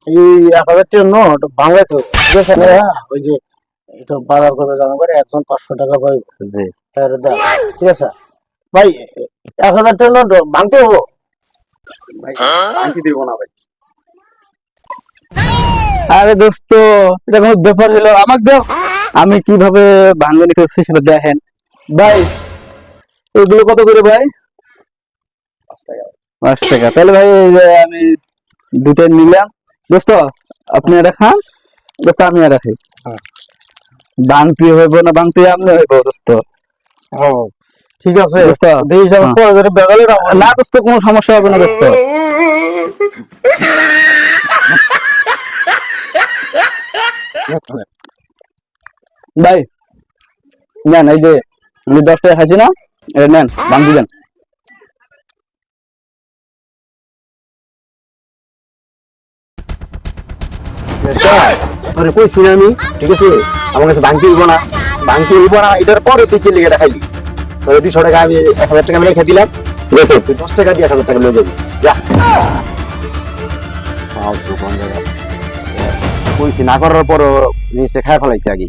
এই 1000 টাকা নোট ভাঙাইতে হবে, ঠিক আছে না? ওই যে এটা বাজার করে জমা করে একজন 500 টাকা পাই, জি দাও, ঠিক আছে ভাই? 1000 টাকা নোট ভাঙতে হবো ভাই, আনতে দিব না ভাই। আরে দোস্ত, এটা কোনো ব্যাপার হলো? আমাকে দাও, আমি কিভাবে ভাঙনি করছি সেটা দেখেন ভাই। এগুলো কত করে ভাই? 5 টাকা। তাহলে ভাই এই যে আমি দুটাই নিলাম। দোস্ত আপনি এটা খান, দোস্ত আমি এটা খাই। ভাঙতে হইব না ভাঙতে আপনি হইব দোস্ত। ঠিক আছে দোস্ত দেখি সব বেগালে না দোস্ত, কোনো সমস্যা হবে না দোস্ত। ভাই নেন, এই যে আমি 10 টাকা খাইছি না, এটা নেন, ভাঙতে দেন। তোরে কইছি না আমি, ঠিক আছে? আমার কাছে ভাঙতে দিব না, ভাঙতে দিব না, এটার পরে তুই কি লিখে দেখাইলি? তোর 200 টাকা আমি 1000 টাকা আমি রেখে দিলাম, ঠিক আছে? তুই 10 টাকা দিয়ে 1000 টাকা নিয়ে যাবি, যা। কইছি না করার পরও জিনিসটা খায় ফেলাইছে আগে।